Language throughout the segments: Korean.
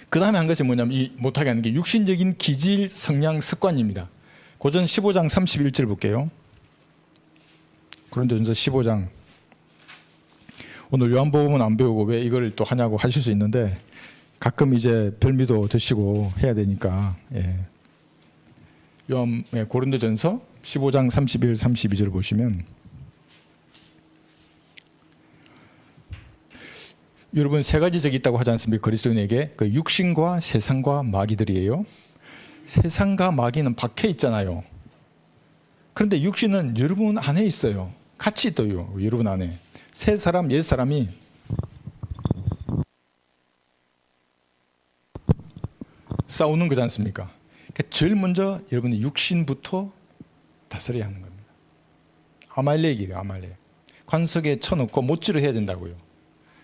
그 다음에 한 것이 뭐냐면 이 못하게 하는 게 육신적인 기질, 성향, 습관입니다. 고전 15장 31절 볼게요. 고린도전서 15장. 오늘 요한복음은 안 배우고 왜 이걸 또 하냐고 하실 수 있는데 가끔 이제 별미도 드시고 해야 되니까. 고린도전서 15장 31, 32절 보시면 여러분 세 가지 적이 있다고 하지 않습니까? 그리스도인에게 그 육신과 세상과 마귀들이에요. 세상과 마귀는 밖에 있잖아요. 그런데 육신은 여러분 안에 있어요. 같이 있어요. 여러분 안에. 세 사람, 옛 사람이 싸우는 거지 않습니까? 그러니까 제일 먼저 여러분의 육신부터 다스려야 하는 겁니다. 아말렉이에요. 아말렉. 관석에 쳐놓고 못질을 해야 된다고요.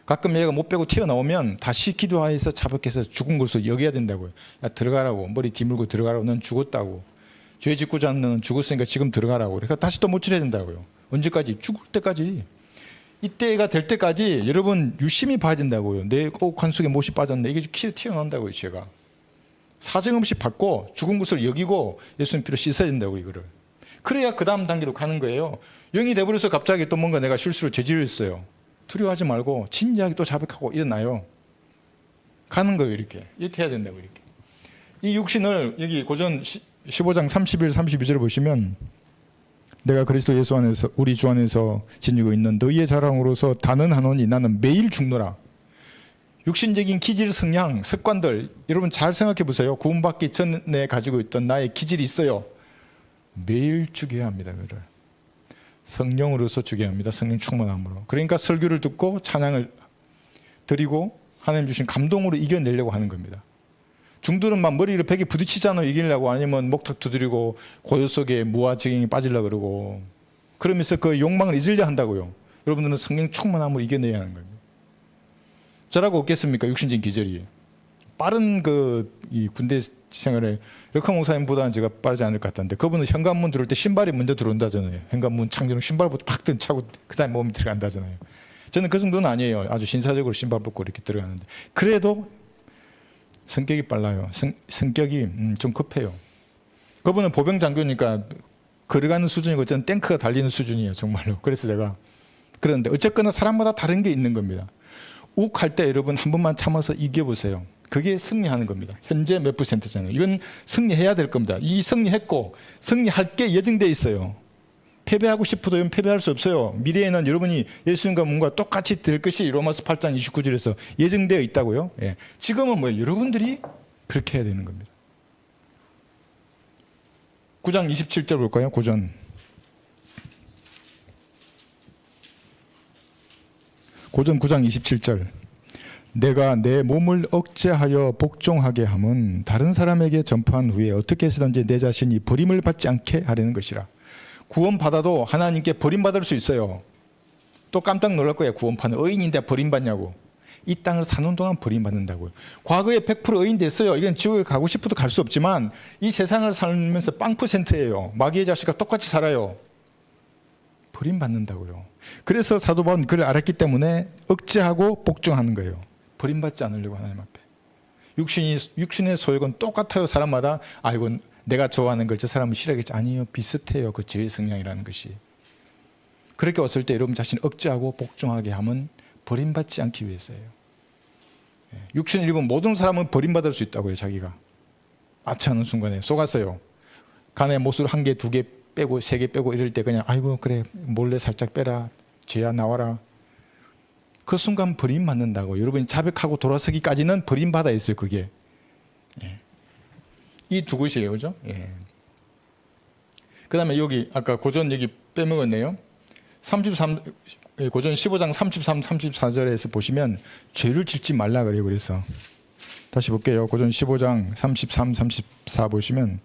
가끔 얘가 못 빼고 튀어나오면 다시 기도하여서 자백해서 죽은 것으로 여겨야 된다고요. 야 들어가라고. 머리 뒤물고 들어가라고. 넌 죽었다고. 죄 짓고자 하는 너는 죽었으니까 지금 들어가라고. 그러니까 다시 또 못질해야 된다고요. 언제까지? 죽을 때까지. 이때가 될 때까지 여러분 유심히 봐야 된다고요. 내 관속에 못이 빠졌네. 이게 튀어나온다고요. 죄가. 사정없이 받고 죽은 것으로 여기고 예수님 피로 씻어야 된다고 이거를. 그래야 그 다음 단계로 가는 거예요. 영이 돼버려서 갑자기 또 뭔가 내가 실수로 저지를 했어요. 두려워하지 말고 진지하게 또 자백하고 일어나요. 가는 거예요. 이렇게 해야 된다고 이렇게. 이 육신을 여기 고전 15장 31, 32절을 보시면 내가 그리스도 예수 안에서 우리 주 안에서 지니고 있는 너희의 자랑으로서 단언하노니 나는 매일 죽노라. 육신적인 기질, 성향, 습관들 여러분 잘 생각해 보세요. 구원받기 전에 가지고 있던 나의 기질이 있어요. 매일 죽여야 합니다. 그를 성령으로서 죽여야 합니다. 성령 충만함으로. 그러니까 설교를 듣고 찬양을 드리고 하나님 주신 감동으로 이겨내려고 하는 겁니다. 중들은 막 머리를 벽에 부딪히잖아요. 이기려고. 아니면 목탁 두드리고 고요 속에 무아지경이 빠지려고 그러고 그러면서 그 욕망을 잊으려 한다고요. 여러분들은 성령 충만함으로 이겨내야 하는 겁니다. 저라고 없겠습니까? 육신적인 기절이. 빠른 이 군대 생활에 력한 목사님보다는 제가 빠르지 않을 것 같던데 그분은 현관문 들어올 때 신발이 먼저 들어온다잖아요. 현관문 창조는 신발부터 팍 차고 그 다음에 몸이 들어간다잖아요. 저는 그 정도는 아니에요. 아주 신사적으로 신발 벗고 이렇게 들어가는데 그래도 성격이 빨라요. 성격이 좀 급해요. 그분은 보병 장교니까 걸어가는 수준이고 저는 탱크가 달리는 수준이에요. 정말로. 그래서 제가 그런데 어쨌거나 사람마다 다른 게 있는 겁니다. 욱할 때 여러분 한 번만 참아서 이겨보세요. 그게 승리하는 겁니다. 현재 몇 %잖아요. 이건 승리해야 될 겁니다. 이 승리했고 승리할 게 예정되어 있어요. 패배하고 싶어도 이건 패배할 수 없어요. 미래에는 여러분이 예수님과 뭔가 똑같이 될 것이 로마서 8장 29절에서 예정되어 있다고요. 지금은 뭐예요? 여러분들이 그렇게 해야 되는 겁니다. 9장 27절 볼까요? 고전 9장 27절 내가 내 몸을 억제하여 복종하게 함은 다른 사람에게 전파한 후에 어떻게 해서든지 내 자신이 버림을 받지 않게 하려는 것이라. 구원받아도 하나님께 버림받을 수 있어요. 또 깜짝 놀랄 거예요. 구원받는 의인인데 버림받냐고. 이 땅을 사는 동안 버림받는다고요. 과거에 100% 의인 됐어요. 이건 지옥에 가고 싶어도 갈 수 없지만 이 세상을 살면서 0%예요. 마귀의 자식과 똑같이 살아요. 버림받는다고요. 그래서 사도 바울은 그걸 알았기 때문에 억제하고 복종하는 거예요. 버림받지 않으려고 하나님 앞에. 육신의 소욕은 똑같아요. 사람마다. 아이고 내가 좋아하는 걸 저 사람은 싫어하겠지. 아니에요. 비슷해요. 그 죄의 성향이라는 것이. 그렇게 왔을 때 여러분 자신을 억제하고 복종하게 하면 버림받지 않기 위해서예요. 육신을 입은 모든 사람은 버림받을 수 있다고요. 자기가. 아차하는 순간에 속았어요. 간에 못을 1개, 2개 빼고 3개 빼고 이럴 때 그냥 아이고 그래 몰래 살짝 빼라. 죄야 나와라. 그 순간 버림받는다고. 여러분이 자백하고 돌아서기까지는 버림받아 있어요. 그게. 이 두 것이에요. 그죠? 그 다음에 여기 아까 고전 여기 빼먹었네요. 고전 15장 33, 34절에서 보시면 죄를 짓지 말라 그래요. 그래서 다시 볼게요. 고전 15장 33, 34 보시면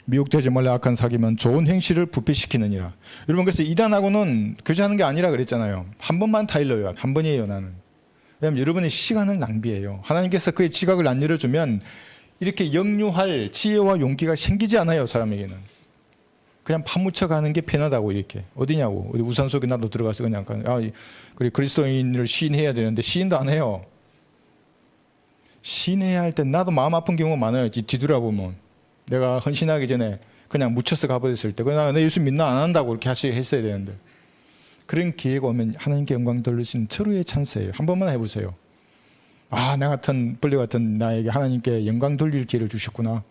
미혹되지 말라. 악한 사기면 좋은 행실을 부패시키느니라. 여러분 그래서 이단하고는 교제하는 게 아니라 그랬잖아요. 한 번만 타일러요. 한 번이에요. 나는. 왜냐하면 여러분의 시간을 낭비해요. 하나님께서 그의 지각을 안 열어주면 이렇게 역류할 지혜와 용기가 생기지 않아요. 사람에게는. 그냥 파묻혀가는 게 편하다고. 이렇게 어디냐고. 어디 우산 속에 나도 들어가서 그냥 그래 그리스도인을 시인해야 되는데 시인도 안 해요. 신해야 할 때 나도 마음 아픈 경우가 많아요. 뒤돌아보면 내가 헌신하기 전에 그냥 묻혀서 가버렸을 때 그냥 내 예수 믿나 안 한다고 이렇게 했어야 되는데, 그런 기회가 오면 하나님께 영광 돌릴 수 있는 철우의 찬스예요. 한 번만 해보세요. 아, 나 같은 벌레 같은 나에게 하나님께 영광 돌릴 기회를 주셨구나.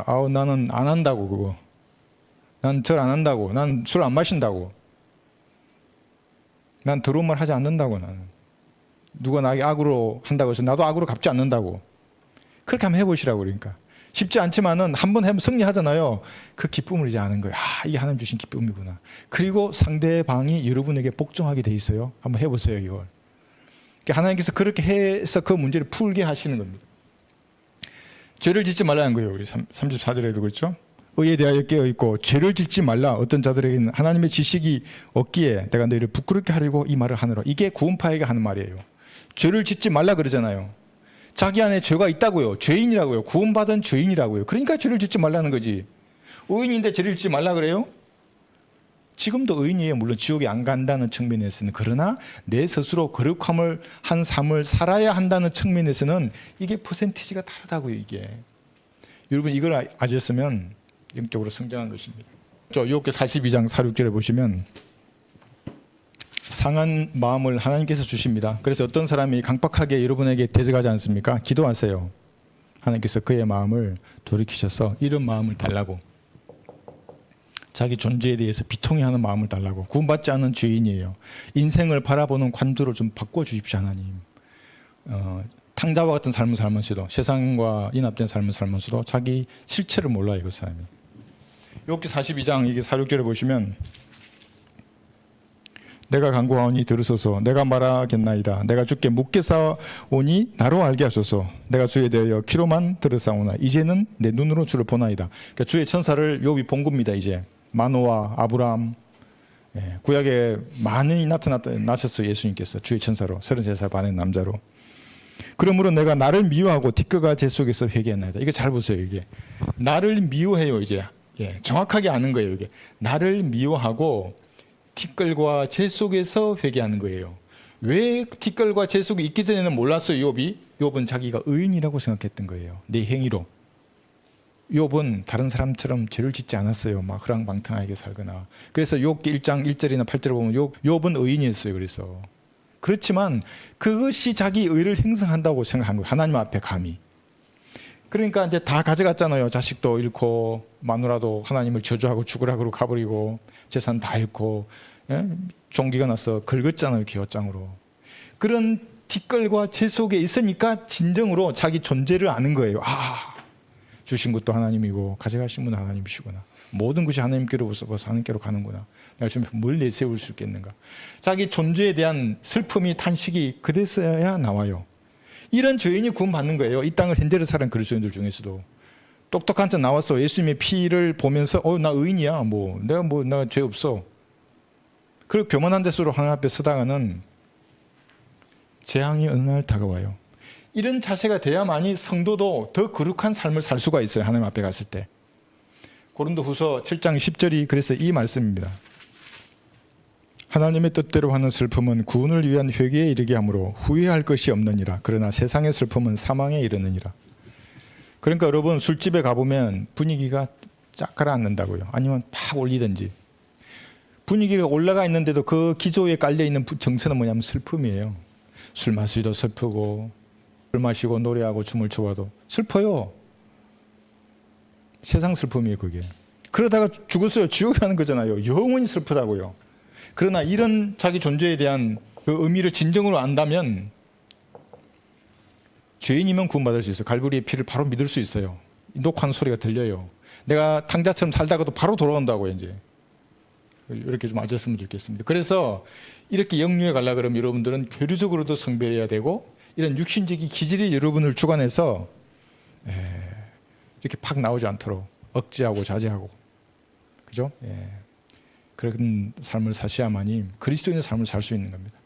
아우, 나는 안 한다고. 그거 난 절 안 한다고. 난 술 안 마신다고. 난 더러운 말 하지 않는다고. 나는 누가 나에게 악으로 한다고 해서 나도 악으로 갚지 않는다고. 그렇게 한번 해보시라고. 그러니까 쉽지 않지만은 한번 해보면 승리하잖아요. 그 기쁨을 이제 아는 거예요. 아, 이게 하나님 주신 기쁨이구나. 그리고 상대방이 여러분에게 복종하게 돼 있어요. 한번 해보세요. 이걸 하나님께서 그렇게 해서 그 문제를 풀게 하시는 겁니다. 죄를 짓지 말라는 거예요. 우리 34절에도 그렇죠. 의에 대하여 깨어있고 죄를 짓지 말라. 어떤 자들에게는 하나님의 지식이 없기에 내가 너희를 부끄럽게 하려고 이 말을 하느라. 이게 구원파에게 하는 말이에요. 죄를 짓지 말라 그러잖아요. 자기 안에 죄가 있다고요. 죄인이라고요. 구원받은 죄인이라고요. 그러니까 죄를 짓지 말라는 거지. 의인인데 죄를 짓지 말라 그래요? 지금도 의인이에요. 물론 지옥에 안 간다는 측면에서는. 그러나 내 스스로 거룩함을 한 삶을 살아야 한다는 측면에서는 이게 퍼센티지가 다르다고요. 이게. 여러분 이걸 아셨으면 영적으로 성장한 것입니다. 요한복음 42장 4, 6절에 보시면 상한 마음을 하나님께서 주십니다. 그래서 어떤 사람이 강박하게 여러분에게 대적하지 않습니까? 기도하세요. 하나님께서 그의 마음을 돌이키셔서 이런 마음을 달라고. 자기 존재에 대해서 비통해하는 마음을 달라고. 구원받지 않은 죄인이에요. 인생을 바라보는 관조를 좀 바꿔주십시오. 하나님. 탕자와 같은 삶을 살면서도, 세상과 인합된 삶을 살면서도 자기 실체를 몰라요. 그 사람이. 욥기 42장 이게 4, 6절에 보시면 내가 간구하오니 들으소서. 내가 말하겠나이다. 내가 주께 묻겠사오니 나로 알게 하소서. 내가 주에 대하여 귀로만 들었사오나 이제는 내 눈으로 주를 보나이다. 그러니까 주의 천사를 욥이 본 겁니다. 이제 마노아, 아브라함, 구약에 많이 나셨어요. 예수님께서 주의 천사로 33살 반의 남자로. 그러므로 내가 나를 미워하고 티끌과 재 속에서 회개했나이다. 이거 잘 보세요. 이게 나를 미워해요. 이제 정확하게 아는 거예요. 이게 나를 미워하고 티끌과 재 속에서 회개하는 거예요. 왜 티끌과 재 속에 있기 전에는 몰랐어요. 욥은 자기가 의인이라고 생각했던 거예요. 내 행위로. 욥은 다른 사람처럼 죄를 짓지 않았어요. 막 허랑방탕하게 살거나. 그래서 욥기 1장 1절이나 8절을 보면 욥은 의인이었어요. 그래서 그렇지만 그것이 자기 의를 형성한다고 생각한 거예요. 하나님 앞에 감히. 그러니까 이제 다 가져갔잖아요. 자식도 잃고 마누라도 하나님을 저주하고 죽으라 그러고 가버리고 재산 다 잃고 종기가 나서 긁었잖아요. 기어장으로. 그런 티끌과 재 속에 있으니까 진정으로 자기 존재를 아는 거예요. 아, 주신 것도 하나님이고 가져가신 분은 하나님이시구나. 모든 것이 하나님께로부터 하나님께로 가는구나. 내가 좀 뭘 내세울 수 있겠는가. 자기 존재에 대한 슬픔이 탄식이 그래서야 나와요. 이런 죄인이 구원받는 거예요. 이 땅을 현재를 살아가는 그리스도인들 중에서도. 똑똑한 자 나와서 예수님의 피를 보면서 나 의인이야. 나 죄 없어. 그리고 교만한 데서로 하나님 앞에 서다가는 재앙이 어느 날 다가와요. 이런 자세가 돼야만이 성도도 더 거룩한 삶을 살 수가 있어요. 하나님 앞에 갔을 때. 고린도후서 7장 10절이 그래서 이 말씀입니다. 하나님의 뜻대로 하는 슬픔은 구원을 위한 회개에 이르게 하므로 후회할 것이 없느니라. 그러나 세상의 슬픔은 사망에 이르느니라. 그러니까 여러분 술집에 가보면 분위기가 쫙 가라앉는다고요. 아니면 팍 올리든지. 분위기가 올라가 있는데도 그 기조에 깔려있는 정서는 뭐냐면 슬픔이에요. 술 마시도 슬프고 술 마시고 노래하고 춤을 추어도 슬퍼요. 세상 슬픔이에요. 그게. 그러다가 죽었어요. 지옥에 가는 거잖아요. 영원히 슬프다고요. 그러나 이런 자기 존재에 대한 그 의미를 진정으로 안다면 죄인이면 구원받을 수 있어요. 갈보리의 피를 바로 믿을 수 있어요. 녹화하는 소리가 들려요. 내가 탕자처럼 살다가도 바로 돌아온다고요. 이제 이렇게 좀 아셨으면 좋겠습니다. 그래서 이렇게 영류에 가려고 그러면 여러분들은 교류적으로도 성별해야 되고 이런 육신적인 기질이 여러분을 주관해서 이렇게 팍 나오지 않도록 억제하고 자제하고, 그죠? 그런 삶을 사셔야만이 그리스도인의 삶을 살 수 있는 겁니다.